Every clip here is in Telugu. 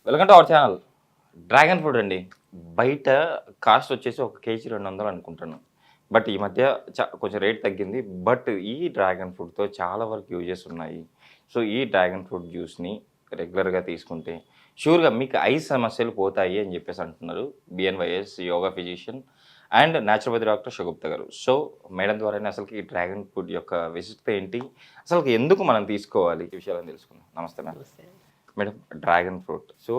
Welcome to our channel. Dragon fruit అండి. బయట కాస్ట్ వచ్చేసి ఒక కేజీ 200 అనుకుంటాను. బట్ ఈ మధ్య కొంచెం రేట్ తగ్గింది. బట్ ఈ డ్రాగన్ ఫ్రూట్‌తో చాలా వరకు యూజెస్ ఉన్నాయి. సో, ఈ డ్రాగన్ ఫ్రూట్ జ్యూస్‌ని రెగ్యులర్‌గా తీసుకుంటే ష్యూర్‌గా మీకు ఐ సమస్యలు పోతాయి అని చెప్పేసి అంటున్నారు. BNYS yoga physician and naturopathy doctor Shagufta గారు. సో, మేడం ద్వారానే అసలుకి ఈ డ్రాగన్ ఫ్రూట్ యొక్క విశిష్టత ఏంటి? అసలుకి ఎందుకు మనం తీసుకోవాలి? ఈ విషయాలను తెలుసుకుందాం. నమస్తే madam. Madam, dragon fruit. So,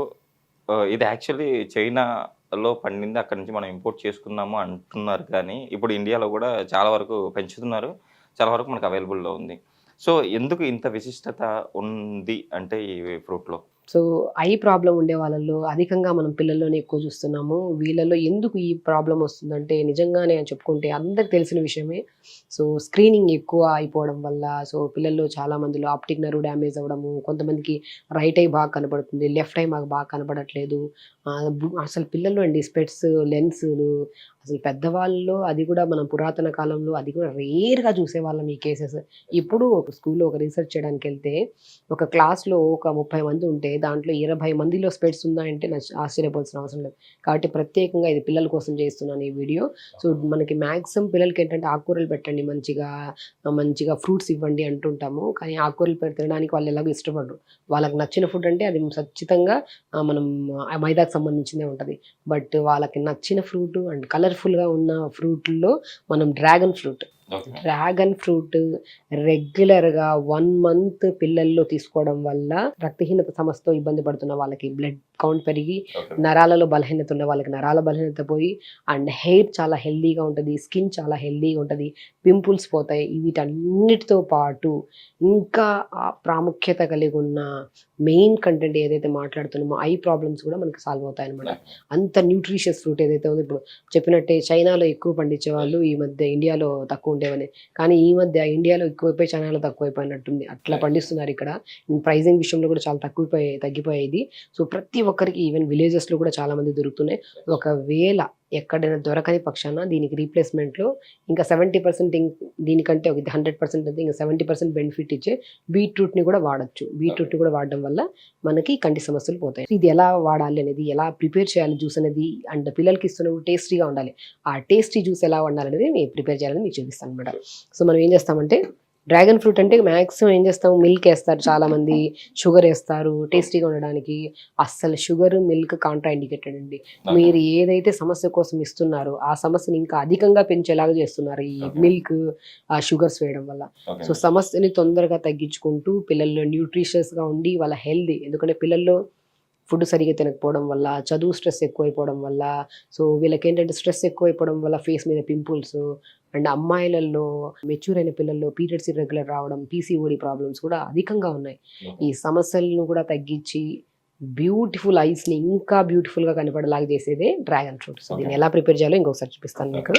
ఇది యాక్చువల్లీ చైనాలో పండింది. అక్కడి నుంచి మనం ఇంపోర్ట్ చేసుకున్నాము అంటున్నారు. కానీ ఇప్పుడు ఇండియాలో కూడా చాలా వరకు పెంచుతున్నారు. చాలా వరకు మనకు అవైలబుల్‌లో ఉంది. సో, ఎందుకు ఇంత విశిష్టత ఉంది అంటే ఈ ఫ్రూట్‌లో? సో, ఐ ప్రాబ్లమ్ ఉండే వాళ్ళలో అధికంగా మనం పిల్లల్లోనే ఎక్కువ చూస్తున్నాము. వీళ్ళలో ఎందుకు ఈ ప్రాబ్లమ్ వస్తుందంటే నిజంగానే అని చెప్పుకుంటే అందరికి తెలిసిన విషయమే. సో, స్క్రీనింగ్ ఎక్కువ అయిపోవడం వల్ల పిల్లల్లో చాలా మందిలో ఆప్టిక్ నర్వ్ డ్యామేజ్ అవ్వడము, కొంతమందికి రైట్ ఐ బాగా కనపడుతుంది, లెఫ్ట్ ఐ మాకు బాగా కనపడట్లేదు. అసలు పిల్లల్లో అండి స్పెట్స్, లెన్సులు అసలు పెద్దవాళ్ళలో అది కూడా మనం పురాతన కాలంలో అది కూడా రేర్‌గా చూసేవాళ్ళం ఈ కేసెస్. ఇప్పుడు స్కూల్‌లో ఒక రీసెర్చ్ చేయడానికెళ్తే ఒక క్లాస్‌లో ఒక 30 మంది ఉంటే దాంట్లో 20 మందిలో స్పెట్స్ ఉన్నాయంటే ఆశ్చర్యపోవాల్సిన అవసరం లేదు. కాబట్టి ప్రత్యేకంగా ఇది పిల్లల కోసం చేస్తున్నాను ఈ వీడియో. సో, మనకి మాక్సిమం పిల్లలకేంటంటే ఆకుకూరలు పెట్టండి మంచిగా ఫ్రూట్స్ ఇవ్వండి అంటుంటాము. కానీ ఆకుకూరలు తినడానికి వాళ్ళు ఎలాగో ఇష్టపడరు. వాళ్ళకి నచ్చిన ఫుడ్ అంటే అది ఖచ్చితంగా మనం మైదాకు సంబంధించిందే ఉంటది. బట్ వాళ్ళకి నచ్చిన ఫ్రూట్ అండ్ కలర్‌ఫుల్‌గా ఉన్న ఫ్రూట్‌ల్లో మనం డ్రాగన్ ఫ్రూట్ రెగ్యులర్‌గా 1 మంత్ పిల్లల్లో తీసుకోవడం వల్ల రక్తహీనత సమస్యతో ఇబ్బంది పడుతున్న వాళ్ళకి బ్లడ్ కౌంట్ పెరిగి, నరాలలో బలహీనత ఉన్న వాళ్ళకి నరాల బలహీనత పోయి, అండ్ హెయిర్ చాలా హెల్తీగా ఉంటది. స్కిన్ చాలా హెల్తీగా ఉంటది. పింపుల్స్ పోతాయి. వీటన్నిటితో పాటు ఇంకా ప్రాముఖ్యత కలిగి ఉన్న మెయిన్ కంటెంట్ ఏదైతే మాట్లాడుతున్నామో ఐ ప్రాబ్లమ్స్ కూడా మనకి సాల్వ్ అవుతాయన్నమాట. అంత న్యూట్రిషియస్ ఫ్రూట్ ఏదైతే ఉందో, ఇప్పుడు చెప్పినట్టే చైనాలో ఎక్కువ పండించే వాళ్ళు ఈ మధ్య ఇండియాలో తక్కువ ఉండేవని. కానీ ఈ మధ్య ఇండియాలో ఎక్కువైపోయి చైనాలో తక్కువైపోయినట్టుంది. అట్లా పండిస్తున్నారు ఇక్కడ. ప్రైజింగ్ విషయంలో కూడా చాలా తగ్గిపోయేది. సో, ప్రతి ఒక్కరికి ఈవెన్ విలేజెస్‌లో కూడా చాలా మంది దొరుకుతున్నాయి. ఒకవేళ ఎక్కడైనా దొరకని పక్షాన దీనికి రీప్లేస్‌మెంట్‌లో ఇంకా 70% దీనికంటే ఇది 100% అయితే ఇంకా 70% బెనిఫిట్ ఇచ్చే బీట్రూట్‌ని కూడా వాడొచ్చు. బీట్రూట్‌ని కూడా వాడడం వల్ల మనకి కంటి సమస్యలు పోతాయి. ఇది ఎలా వాడాలి అనేది, ఎలా ప్రిపేర్ చేయాలి జ్యూస్ అనేది, అండ్ పిల్లలకి ఇస్తున్నప్పుడు టేస్టీగా ఉండాలి. ఆ టేస్టీ జ్యూస్ ఎలా వండాలనేది ప్రిపేర్ చేయాలని మీకు చూపిస్తాను అన్నమాట. సో, మనం ఏం చేస్తామంటే డ్రాగన్ ఫ్రూట్ అంటే మాక్సిమం ఏం చేస్తాం, మిల్క్ వేస్తారు చాలామంది, షుగర్ వేస్తారు టేస్టీగా ఉండడానికి. అస్సలు షుగర్, మిల్క్ కాంట్రా ఇండికేటెడ్ అండి. మీరు ఏదైతే సమస్య కోసం ఇస్తున్నారో ఆ సమస్యని ఇంకా అధికంగా పెంచేలాగా చేస్తున్నారు ఈ మిల్క్, ఆ షుగర్స్ వేయడం వల్ల. సో, సమస్యని తొందరగా తగ్గించుకుంటూ పిల్లల్లో న్యూట్రిషియస్గా ఉండి వాళ్ళ హెల్దీ, ఎందుకంటే పిల్లల్లో ఫుడ్ సరిగ్గా తినకపోవడం వల్ల, చదువు స్ట్రెస్ ఎక్కువైపోవడం వల్ల, సో వీళ్ళకేంటంటే స్ట్రెస్ ఎక్కువైపోవడం వల్ల ఫేస్ మీద పింపుల్స్, అండ్ అమ్మాయిలలో మెచ్యూర్ అయిన పిల్లల్లో పీరియడ్స్ ఇర్రెగ్యులర్ రావడం, పీసీఓడి ప్రాబ్లమ్స్ కూడా అధికంగా ఉన్నాయి. ఈ సమస్యలను కూడా తగ్గించి బ్యూటిఫుల్ ఐస్‌ని ఇంకా బ్యూటిఫుల్‌గా కనపడేలాగా చేసేదే డ్రాగన్ ఫ్రూట్. సో, దీన్ని ఎలా ప్రిపేర్ చేయాలో ఇంకొకసారి చూపిస్తాను మీకు.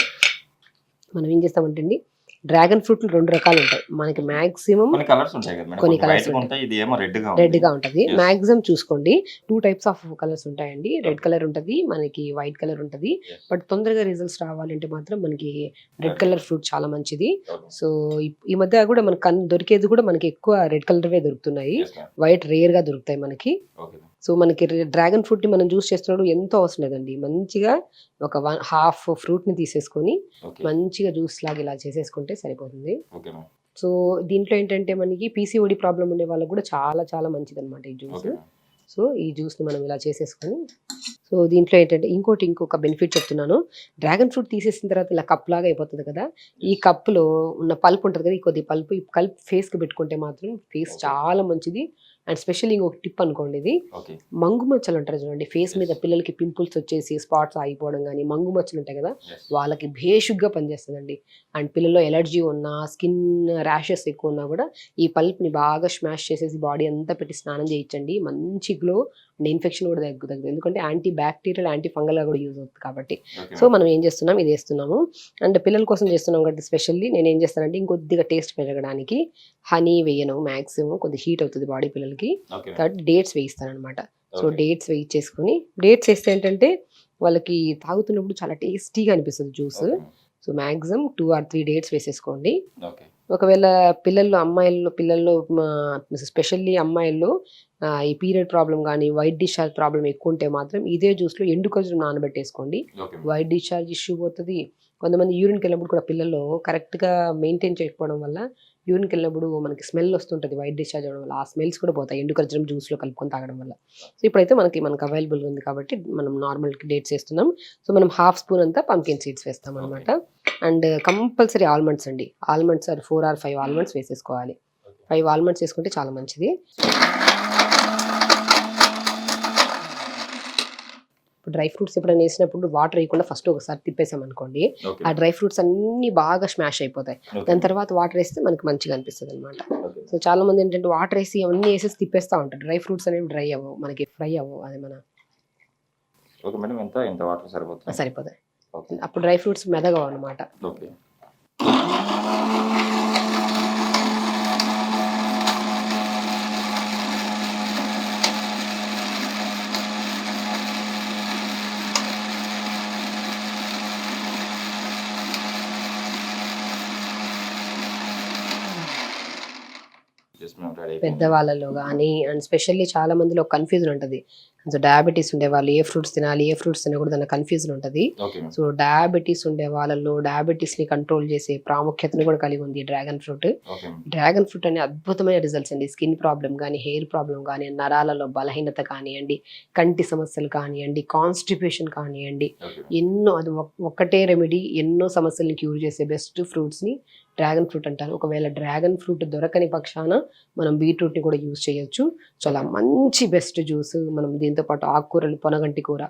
మనం ఏం చేస్తామంటే అండి, డ్రాగన్ ఫ్రూట్లు 2 రకాలు ఉంటాయి మనకి. మాక్సిమం కొన్ని కలర్స్ ఉంటాయి కదా మేడం. కొన్ని కొంచెం కలర్స్ వైట్‌గా ఉంటాయి. ఇది ఏమో రెడ్‌గా రెడ్‌గా ఉంటది. Yes. మాక్సిమం చూసుకోండి 2 టైప్స్ ఆఫ్ కలర్స్ ఉంటాయండి. రెడ్ కలర్ ఉంటది, మనకి వైట్ కలర్ ఉంటది. Yes. బట్ తొందరగా రిజల్ట్స్ రావాలంటే మాత్రం మనకి రెడ్ కలర్ ఫ్రూట్ చాలా మంచిది. Okay. సో, ఈ మధ్య కూడా మనకు దొరికేది కూడా మనకి ఎక్కువ రెడ్ కలర్‌వే దొరుకుతున్నాయి. Yes, ma'am. వైట్ రేర్‌గా దొరుకుతాయి మనకి. Okay. సో, మనకి డ్రాగన్ ఫ్రూట్‌ని మనం జ్యూస్ చేస్తున్నప్పుడు ఎంతో అవసరం లేదండి. మంచిగా ఒక హాఫ్ ఫ్రూట్‌ని తీసేసుకొని Okay. మంచిగా జ్యూస్ లాగా ఇలా చేసేసుకుంటే సరిపోతుంది. Okay, ma'am. సో, దీంట్లో ఏంటంటే మనకి పీసీఓడి ప్రాబ్లమ్ ఉండే వాళ్ళకి కూడా చాలా చాలా మంచిదన్నమాట ఈ జ్యూస్. Okay, ma'am. సో, ఈ జ్యూస్‌ని మనం ఇలా చేసేసుకొని, సో దీంట్లో ఏంటంటే ఇంకొక బెనిఫిట్ చెప్తున్నాను. డ్రాగన్ ఫ్రూట్ తీసేసిన తర్వాత ఇలా కప్ లాగా అయిపోతది కదా! ఈ కప్‌లో ఉన్న పల్ప్ ఉంటది కదా! ఈ కొద్ది పల్ప్ ఈ ఫేస్‌కి పెట్టుకుంటే మాత్రం ఫేస్ Okay. చాలా మంచిది. అండ్ స్పెషల్లీ ఇంకొక టిప్ అనుకోండి ఇది. Okay. మంగు మచ్చలు అంటారు చూడండి. ఫేస్ మీద Yes. పిల్లలకి పింపుల్స్ వచ్చేసి స్పాట్స్ ఆగిపోవడం గానీ, మంగు మచ్చలు ఉంటాయి కదా! Yes. వాళ్ళకి భేషుగ్గా పనిచేస్తదండి. అండ్ పిల్లల్లో ఎలర్జీ ఉన్నా, స్కిన్ ర్యాషెస్ ఎక్కువ ఉన్నా కూడా ఈ పల్ప్‌ని బాగా స్మాష్ చేసేసి బాడీ అంతా పెట్టి స్నానం చేయించండి. మంచి గ్లో అండ్ ఇన్ఫెక్షన్ కూడా తగ్గుతది. ఎందుకంటే యాంటీ బ్యాక్టీరియల్, యాంటీ ఫంగల్‌గా కూడా యూజ్ అవుతుంది కాబట్టి. Okay, so, ma'am. మనం ఏం చేస్తున్నాం, ఇది వేస్తున్నాము. అండ్ పిల్లల కోసం చేస్తున్నాం కాబట్టి స్పెషల్లీ నేనేం చేస్తానంటే ఇంకొద్దిగా టేస్ట్ పెరగడానికి హనీ వేయను మాక్సిమం. కొద్దిగా హీట్ అవుతది బాడీ పిల్లలకి. Okay, ma'am. కాబట్టి డేట్స్ వేయిస్తాననమాట. So, Okay. డేట్స్ వేయించేసుకొని, డేట్స్ వేస్తే ఏంటంటే వాళ్ళకి తాగుతున్నప్పుడు చాలా టేస్టీగా అనిపిస్తది juice. Okay, ma'am. So, maximum 2 or 3 dates వేసేసుకోండి. Okay. ఒకవేళ పిల్లల్లో స్పెషల్లీ అమ్మాయిల్లో ఈ పీరియడ్ ప్రాబ్లం కానీ వైట్ డిశ్చార్జ్ ప్రాబ్లం ఎక్కువ ఉంటే మాత్రం ఇదే జ్యూస్లో ఎండు ఖర్జూరం నానబెట్టేసుకోండి. ఓకే. వైట్ డిశ్చార్జ్ ఇష్యూ పోతుంది. కొంతమంది యూరిన్కి వెళ్ళినప్పుడు కూడా పిల్లల్లో కరెక్ట్గా మెయింటైన్ చేయకపోవడం వల్ల యూరిన్కి వెళ్ళినప్పుడు మనకి స్మెల్ వస్తుంటుంది వైట్ డిశ్చార్జ్ అవ్వడం వల్ల. ఆ స్మెల్స్ కూడా పోతాయి ఎండు ఖర్జూరం జ్యూస్లో కలుపుకొని తాగడం వల్ల. సో ఇప్పుడైతే మనకు అవైలబుల్గా ఉంది కాబట్టి మనం నార్మల్ డేట్స్ వేస్తున్నాం. సో మనం 1/2 స్పూన్ అంతా పంకిన్ సీడ్స్ వేస్తాం అనమాట. అండ్ కంపల్సరీ ఆల్మండ్స్ అండి. ఆల్మండ్స్ 4 or 5 ఆల్మండ్స్ వేసేసుకోవాలి. 5 ఆల్మండ్స్ వేసుకుంటే చాలా మంచిది. డ్రై ఫ్రూట్స్ ఎప్పుడైనా వేసినప్పుడు వాటర్ వేయకుండా ఫస్ట్ ఒకసారి తిప్పేసాం అనుకోండి, ఓకే. ఆ డ్రై ఫ్రూట్స్ అన్ని బాగా స్మాష్ అయిపోతాయి. ఓకే. దాని తర్వాత వాటర్ వేస్తే మనకి మంచిగా అనిపిస్తుంది అనమాట. ఓకే. సో చాలా మంది ఏంటంటే వాటర్ వేసి అవన్నీ వేసేసి తిప్పేస్తూ ఉంటారు. డ్రై ఫ్రూట్స్ అనేవి డ్రై అవ్వవు, మనకి ఫ్రై అవ్వవు. అది ఓకే మేడం, ఎంత వాటర్ సరిపోతుంది? సరిపోతాయి. ఓకే. అప్పుడు డ్రై ఫ్రూట్స్ మెదగవు అనమాట. ఓకే. పెద్దవాళ్ళలో కానీ అండ్ స్పెషల్లీ చాలా మందిలో కన్ఫ్యూజన్ ఉంటుంది. సో డయాబెటీస్ ఉండే వాళ్ళు ఏ ఫ్రూట్స్ తినాలి, ఏ ఫ్రూట్స్ తినకూడదు అన్న కన్ఫ్యూజన్ ఉంటుంది. సో డయాబెటీస్ ఉండే వాళ్ళలో డయాబెటీస్ని కంట్రోల్ చేసే ప్రాముఖ్యతను కూడా కలిగి ఉంది డ్రాగన్ ఫ్రూట్. డ్రాగన్ ఫ్రూట్ అనే అద్భుతమైన రిజల్ట్స్ అండి. స్కిన్ ప్రాబ్లం కానీ, హెయిర్ ప్రాబ్లం కానీ, నరాలలో బలహీనత కానివ్వండి, కంటి సమస్యలు కానివ్వండి, కాన్స్టిపేషన్ కానివ్వండి, ఎన్నో అది ఒక్కటే రెమెడీ ఎన్నో సమస్యల్ని క్యూర్ చేసే బెస్ట్ ఫ్రూట్స్ని డ్రాగన్ ఫ్రూట్ అంటారు. ఒకవేళ డ్రాగన్ ఫ్రూట్ దొరకని పక్షాన మనం బీట్రూట్ని కూడా యూజ్ చేయొచ్చు. చాలా మంచి బెస్ట్ జ్యూస్. మనం దీంతో పాటు ఆకుకూరలు, పొనగంటి కూర,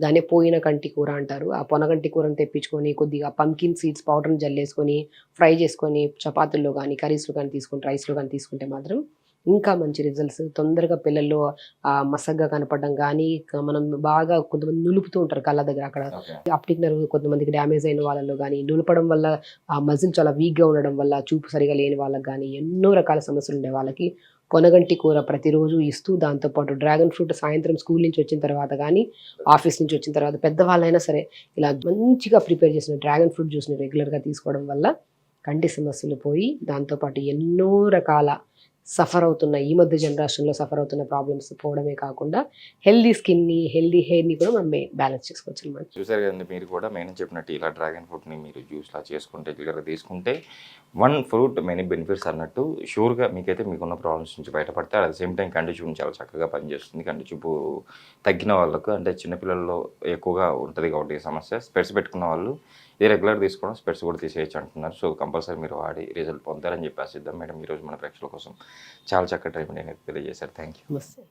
దాన్ని పోయిన కంటి కూర అంటారు. ఆ పొనగంటి కూరను తెప్పించుకొని కొద్దిగా పంకిన్ సీడ్స్ పౌడర్ని జల్లేసుకొని ఫ్రై చేసుకొని చపాతీల్లో కానీ, కర్రీస్లో కానీ తీసుకుంటే, రైస్లో కానీ తీసుకుంటే మాత్రం ఇంకా మంచి రిజల్ట్స్. తొందరగా పిల్లల్లో మసగ్గా కనపడడం కానీ, మనం బాగా కొంతమంది నులుపుతూ ఉంటారు కళ్ళ దగ్గర, అక్కడ ఆప్టిక్ నర్వ్ కొంతమందికి డ్యామేజ్ అయిన వాళ్ళలో కానీ, నులపడం వల్ల ఆ మజిల్ చాలా వీక్గా ఉండడం వల్ల చూపు సరిగా లేని వాళ్ళకి కానీ, ఎన్నో రకాల సమస్యలు ఉండే వాళ్ళకి పొనగంటి కూర ప్రతిరోజు ఇస్తూ, దాంతోపాటు డ్రాగన్ ఫ్రూట్ సాయంత్రం స్కూల్ నుంచి వచ్చిన తర్వాత కానీ, ఆఫీస్ నుంచి వచ్చిన తర్వాత పెద్దవాళ్ళైనా సరే ఇలా మంచిగా ప్రిపేర్ చేసిన డ్రాగన్ ఫ్రూట్ జ్యూస్ని రెగ్యులర్గా తీసుకోవడం వల్ల కంటి సమస్యలు పోయి, దాంతోపాటు ఎన్నో రకాల సఫర్ అవుతున్న ఈ మధ్య జనరేషన్లో సఫర్ అవుతున్న ప్రాబ్లమ్స్ పోవడమే కాకుండా హెల్దీ స్కిన్ని, హెల్దీ హెయిర్ని కూడా మనం బ్యాలెన్స్ చేసుకోవచ్చు అనమాట. చూసారు కదండి, మీరు కూడా మెయిన్ చెప్పినట్టు ఇలా డ్రాగన్ ఫ్రూట్ని మీరు జ్యూస్లా చేసుకుంటే, రెగ్యులర్గా తీసుకుంటే వన్ ఫ్రూట్ మెనీ బెనిఫిట్స్ అన్నట్టు షూర్గా మీకున్న ప్రాబ్లమ్స్ నుంచి బయటపడితే, అట్ ద సేమ్ టైం కంటి చూపు చాలా చక్కగా పనిచేస్తుంది. కంటి చూపు తగ్గిన వాళ్ళకు, అంటే చిన్నపిల్లల్లో ఎక్కువగా ఉంటుంది కాబట్టి ఈ సమస్య, స్పెట్స్ పెట్టుకున్న వాళ్ళు ఇది రెగ్యులర్ తీసుకోవడం, స్పెట్స్ కూడా తీసేయచ్చు అంటున్నారు. సో కంపల్సరీ మీరు వాడి రిజల్ట్ పొందారని చెప్పి ఆశిద్దాం. మేడం ఈరోజు మన ప్రేక్షకుల కోసం చాలా చక్కటి ట్రీట్మెంట్ అనేది తెలియజేశారు. Thank you. నమస్తే.